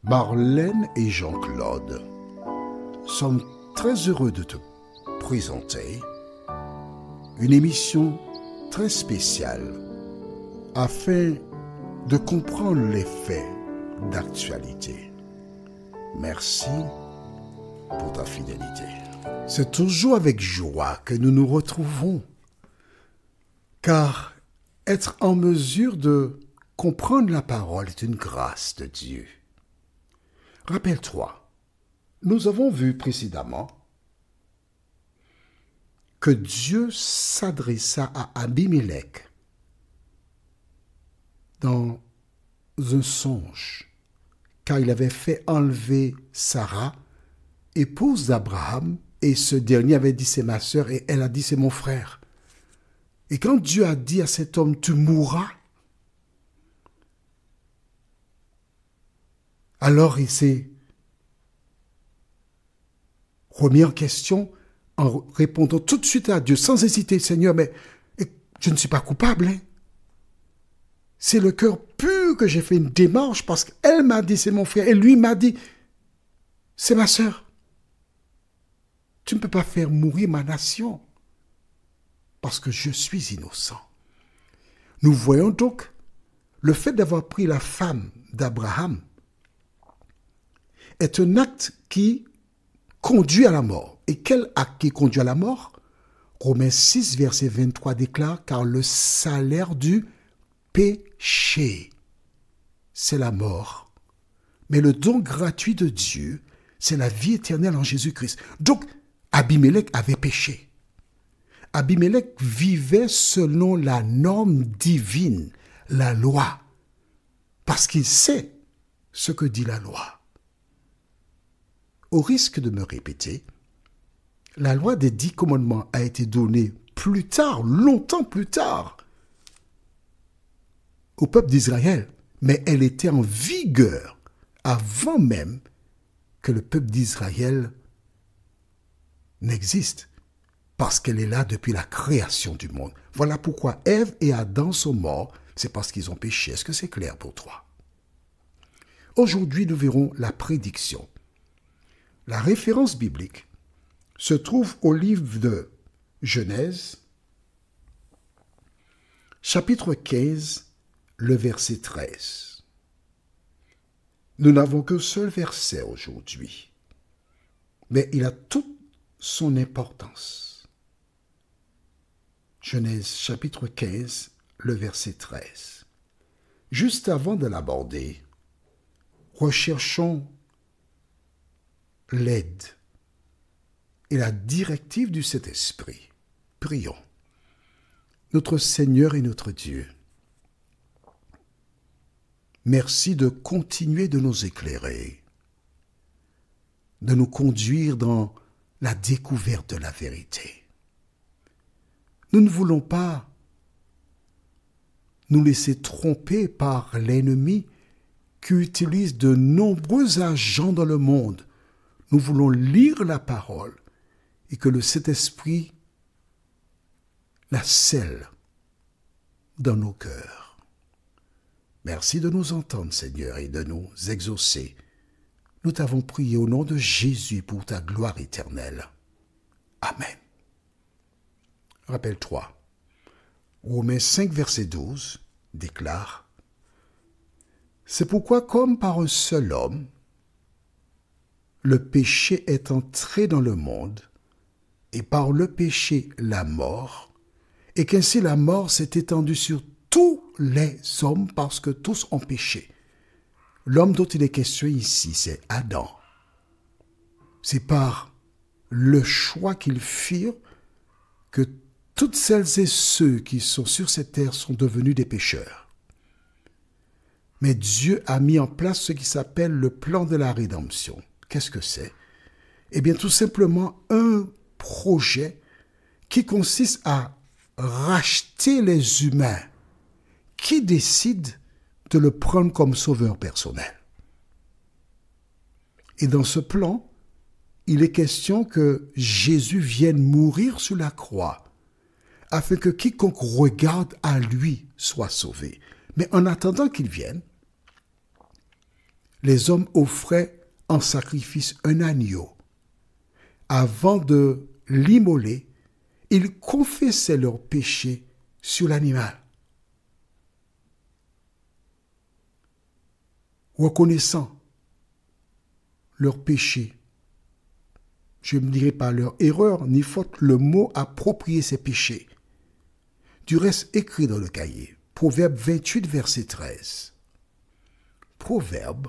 Marlène et Jean-Claude sommes très heureux de te présenter une émission très spéciale afin de comprendre les faits d'actualité. Merci pour ta fidélité. C'est toujours avec joie que nous nous retrouvons, car être en mesure de comprendre la parole est une grâce de Dieu. Rappelle-toi, nous avons vu précédemment que Dieu s'adressa à Abimelech dans un songe, car il avait fait enlever Sarah, épouse d'Abraham, et ce dernier avait dit c'est ma sœur, et elle a dit c'est mon frère. Et quand Dieu a dit à cet homme tu mourras, alors il s'est remis en question en répondant tout de suite à Dieu, sans hésiter, Seigneur, mais je ne suis pas coupable. C'est le cœur pur que j'ai fait une démarche parce qu'elle m'a dit c'est mon frère et lui m'a dit c'est ma sœur. Tu ne peux pas faire mourir ma nation parce que je suis innocent. Nous voyons donc le fait d'avoir pris la femme d'Abraham est un acte qui conduit à la mort. Et quel acte qui conduit à la mort? Romains 6, verset 23 déclare, car le salaire du péché, c'est la mort. Mais le don gratuit de Dieu, c'est la vie éternelle en Jésus-Christ. Donc, Abimelech avait péché. Abimelech vivait selon la norme divine, la loi, parce qu'il sait ce que dit la loi. Au risque de me répéter, la loi des 10 commandements a été donnée plus tard, longtemps plus tard, au peuple d'Israël, mais elle était en vigueur avant même que le peuple d'Israël n'existe, parce qu'elle est là depuis la création du monde. Voilà pourquoi Ève et Adam sont morts, c'est parce qu'ils ont péché. Est-ce que c'est clair pour toi? Aujourd'hui, nous verrons la prédiction. La référence biblique se trouve au livre de Genèse, chapitre 15, le verset 13. Nous n'avons qu'un seul verset aujourd'hui, mais il a toute son importance. Genèse, chapitre 15, le verset 13. Juste avant de l'aborder, recherchons l'aide et la directive du Saint-Esprit. Prions. Notre Seigneur et notre Dieu, merci de continuer de nous éclairer, de nous conduire dans la découverte de la vérité. Nous ne voulons pas nous laisser tromper par l'ennemi qui utilise de nombreux agents dans le monde. Nous voulons lire la parole et que le Saint-Esprit la scelle dans nos cœurs. Merci de nous entendre, Seigneur, et de nous exaucer. Nous t'avons prié au nom de Jésus pour ta gloire éternelle. Amen. Rappelle-toi, Romains 5, verset 12 déclare « C'est pourquoi, comme par un seul homme, le péché est entré dans le monde, et par le péché la mort, et qu'ainsi la mort s'est étendue sur tous les hommes parce que tous ont péché. » L'homme dont il est question ici, c'est Adam. C'est par le choix qu'ils firent que toutes celles et ceux qui sont sur cette terre sont devenus des pécheurs. Mais Dieu a mis en place ce qui s'appelle le plan de la rédemption. Qu'est-ce que c'est? Eh bien, tout simplement un projet qui consiste à racheter les humains qui décident de le prendre comme sauveur personnel. Et dans ce plan, il est question que Jésus vienne mourir sur la croix afin que quiconque regarde à lui soit sauvé. Mais en attendant qu'il vienne, les hommes offraient en sacrifice un agneau. Avant de l'immoler, ils confessaient leurs péchés sur l'animal. Reconnaissant leurs péchés, je ne dirai pas leur erreur ni faute, le mot approprier ces péchés. Du reste écrit dans le cahier, Proverbe 28, verset 13. Proverbe,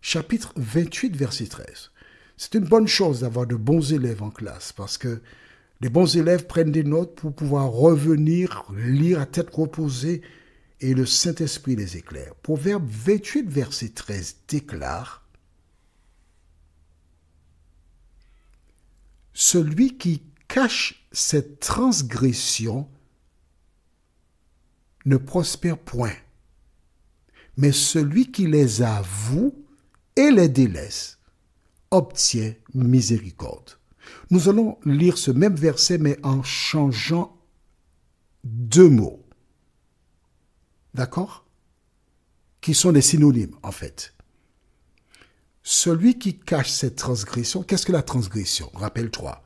chapitre 28, verset 13. C'est une bonne chose d'avoir de bons élèves en classe parce que les bons élèves prennent des notes pour pouvoir revenir, lire à tête reposée et le Saint-Esprit les éclaire. Proverbe 28, verset 13 déclare: celui qui cache ses transgressions ne prospère point, mais celui qui les avoue et les délaisse obtient miséricorde. Nous allons lire ce même verset, mais en changeant deux mots. D'accord? Qui sont des synonymes, en fait. Celui qui cache cette transgression, qu'est-ce que la transgression? Rappelle-toi.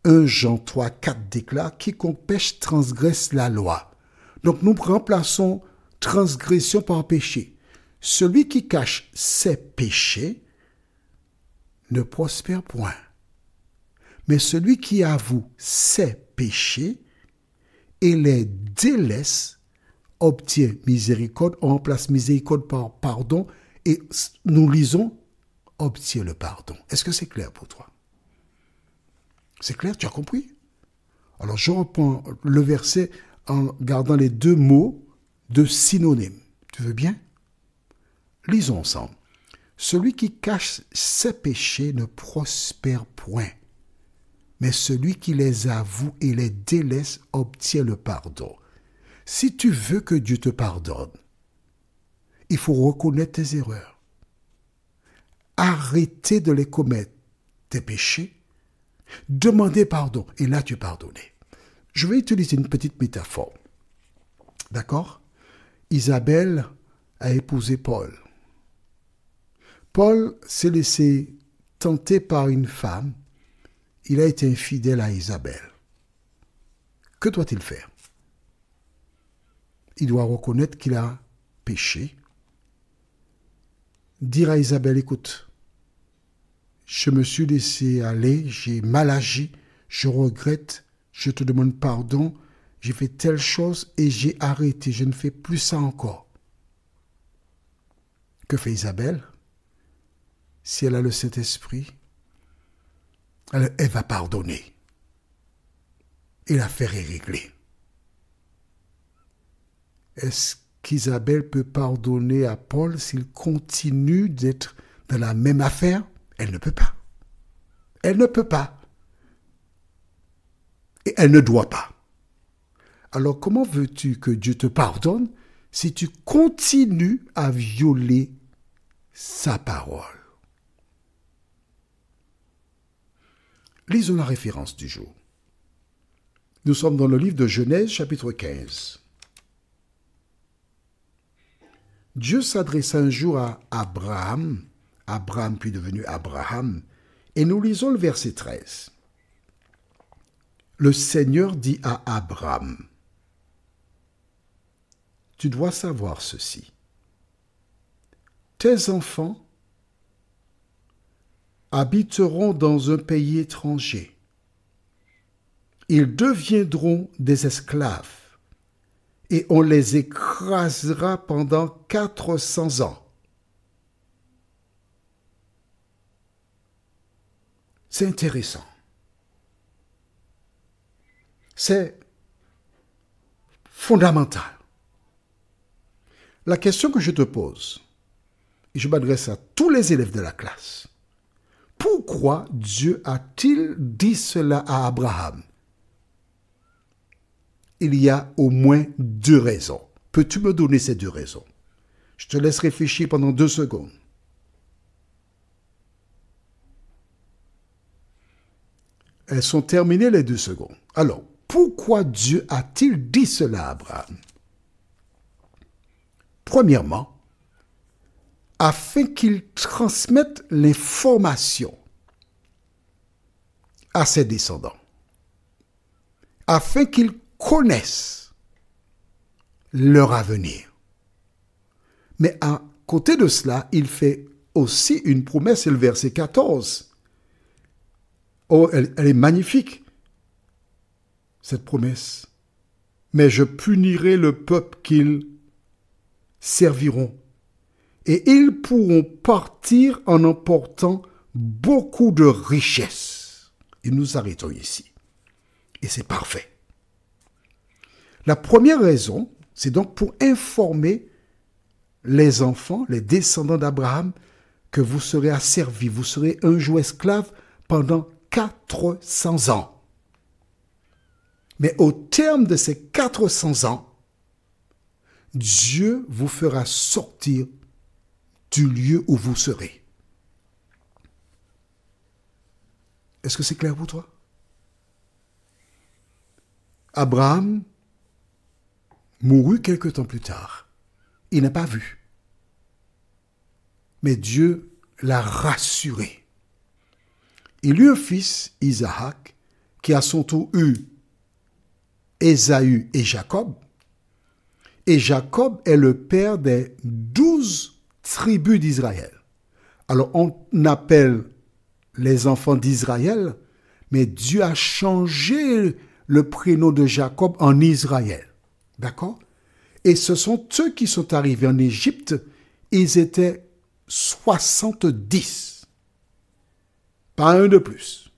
1 Jean 3, 4 déclare: quiconque pêche transgresse la loi. Donc nous remplaçons transgression par péché. Celui qui cache ses péchés ne prospère point. Mais celui qui avoue ses péchés et les délaisse obtient miséricorde. On remplace miséricorde par pardon et nous lisons obtient le pardon. Est-ce que c'est clair pour toi? C'est clair, tu as compris? Alors je reprends le verset en gardant les deux mots de synonyme. Tu veux bien? Lisons ensemble. Celui qui cache ses péchés ne prospère point, mais celui qui les avoue et les délaisse obtient le pardon. Si tu veux que Dieu te pardonne, il faut reconnaître tes erreurs. Arrêter de les commettre, tes péchés, demander pardon, et là tu es pardonné. Je vais utiliser une petite métaphore. D'accord? Isabelle a épousé Paul. Paul s'est laissé tenter par une femme. Il a été infidèle à Isabelle. Que doit-il faire? Il doit reconnaître qu'il a péché. Dire à Isabelle: écoute, je me suis laissé aller, j'ai mal agi, je regrette, je te demande pardon, j'ai fait telle chose et j'ai arrêté, je ne fais plus ça encore. Que fait Isabelle? Si elle a le Saint-Esprit, elle va pardonner. Et l'affaire est réglée. Est-ce qu'Isabelle peut pardonner à Paul s'il continue d'être dans la même affaire? Elle ne peut pas. Elle ne peut pas. Et elle ne doit pas. Alors comment veux-tu que Dieu te pardonne si tu continues à violer sa parole? Lisons la référence du jour. Nous sommes dans le livre de Genèse, chapitre 15. Dieu s'adressa un jour à Abraham puis devenu Abraham, et nous lisons le verset 13. Le Seigneur dit à Abraham: tu dois savoir ceci. Tes enfants habiteront dans un pays étranger. Ils deviendront des esclaves et on les écrasera pendant 400 ans. C'est intéressant. C'est fondamental. La question que je te pose, et je m'adresse à tous les élèves de la classe: pourquoi Dieu a-t-il dit cela à Abraham? Il y a au moins deux raisons. Peux-tu me donner ces deux raisons? Je te laisse réfléchir pendant 2 secondes. Elles sont terminées les 2 secondes. Alors, pourquoi Dieu a-t-il dit cela à Abraham? Premièrement, afin qu'il transmette l'information à ses descendants, afin qu'ils connaissent leur avenir. Mais à côté de cela, il fait aussi une promesse, c'est le verset 14. Oh, elle est magnifique, cette promesse. Mais je punirai le peuple qu'ils serviront, et ils pourront partir en emportant beaucoup de richesses. Et nous arrêtons ici. Et c'est parfait. La première raison, c'est donc pour informer les enfants, les descendants d'Abraham, que vous serez asservis, vous serez un jour esclave pendant 400 ans. Mais au terme de ces 400 ans, Dieu vous fera sortir du lieu où vous serez. Est-ce que c'est clair pour toi? Abraham mourut quelque temps plus tard. Il n'a pas vu. Mais Dieu l'a rassuré. Il eut un fils, Isaac, qui à son tour eut Ésaü et Jacob. Et Jacob est le père des 12 tribus d'Israël. Alors on appelle les enfants d'Israël, mais Dieu a changé le prénom de Jacob en Israël. D'accord? Et ce sont eux qui sont arrivés en Égypte. Ils étaient 70. Pas un de plus.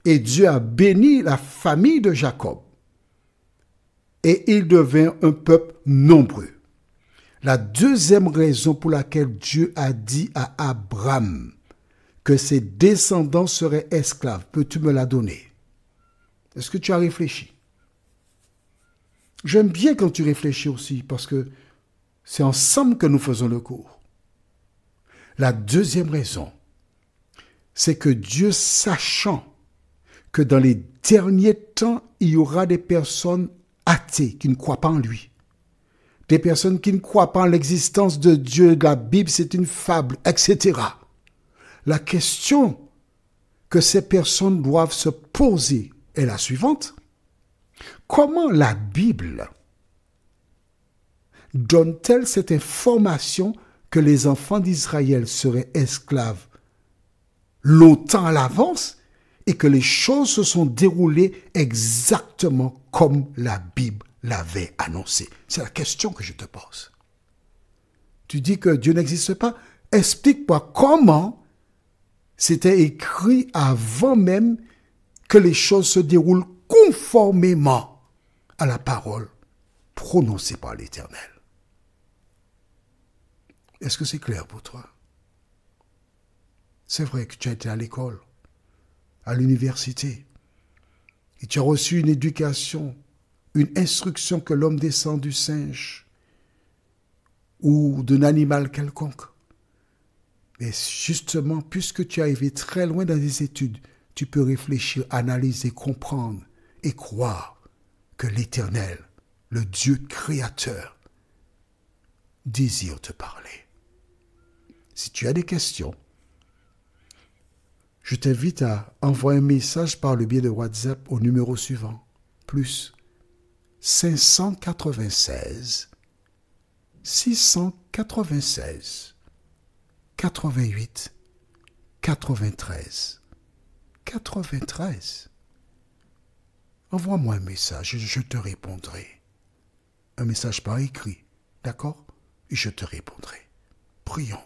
Et Dieu a béni la famille de Jacob. Et il devint un peuple nombreux. La deuxième raison pour laquelle Dieu a dit à Abraham que ses descendants seraient esclaves, peux-tu me la donner? Est-ce que tu as réfléchi? J'aime bien quand tu réfléchis aussi, parce que c'est ensemble que nous faisons le cours. La deuxième raison, c'est que Dieu, sachant que dans les derniers temps, il y aura des personnes athées qui ne croient pas en lui, des personnes qui ne croient pas en l'existence de Dieu, la Bible c'est une fable, etc. La question que ces personnes doivent se poser est la suivante. Comment la Bible donne-t-elle cette information que les enfants d'Israël seraient esclaves longtemps à l'avance et que les choses se sont déroulées exactement comme la Bible l'avait annoncé? C'est la question que je te pose. Tu dis que Dieu n'existe pas? Explique-moi comment c'était écrit avant même que les choses se déroulent conformément à la parole prononcée par l'Éternel. Est-ce que c'est clair pour toi? C'est vrai que tu as été à l'école, à l'université, et tu as reçu une éducation, une instruction que l'homme descend du singe ou d'un animal quelconque. Mais justement, puisque tu es arrivé très loin dans les études, tu peux réfléchir, analyser, comprendre et croire que l'Éternel, le Dieu créateur, désire te parler. Si tu as des questions, je t'invite à envoyer un message par le biais de WhatsApp au numéro suivant, plus 596 696 88 93 93. Envoie-moi un message et je te répondrai. Un message par écrit, d'accord? Et je te répondrai. Prions.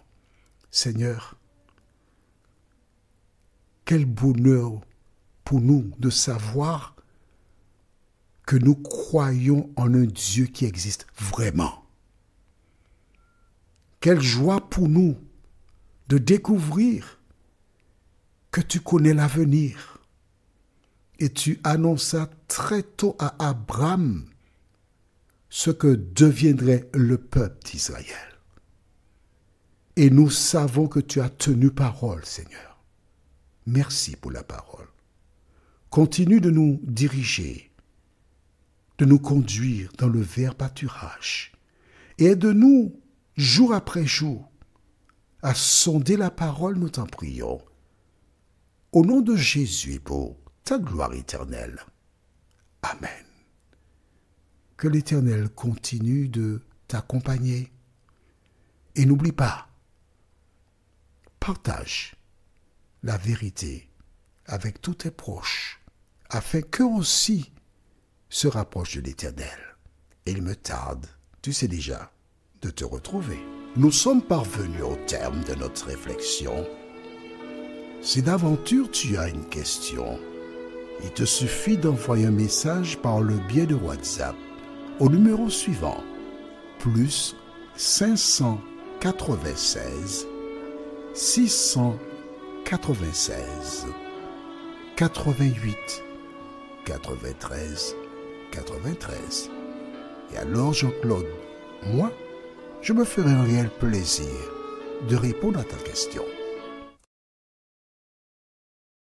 Seigneur, quel bonheur pour nous de savoir que nous croyons en un Dieu qui existe vraiment. Quelle joie pour nous de découvrir que tu connais l'avenir. Et tu annonças très tôt à Abraham ce que deviendrait le peuple d'Israël. Et nous savons que tu as tenu parole, Seigneur. Merci pour la parole. Continue de nous diriger, de nous conduire dans le vert pâturage et aide-nous jour après jour, à sonder la parole, nous t'en prions. Au nom de Jésus, pour ta gloire éternelle. Amen. Que l'Éternel continue de t'accompagner. Et n'oublie pas, partage la vérité avec tous tes proches, afin qu'eux aussi se rapprochent de l'Éternel. Et il me tarde, tu sais déjà, de te retrouver. Nous sommes parvenus au terme de notre réflexion. Si d'aventure tu as une question, il te suffit d'envoyer un message par le biais de WhatsApp au numéro suivant, plus 596 696 88 93 93. Et alors Jean-Claude, moi, je me ferai un réel plaisir de répondre à ta question.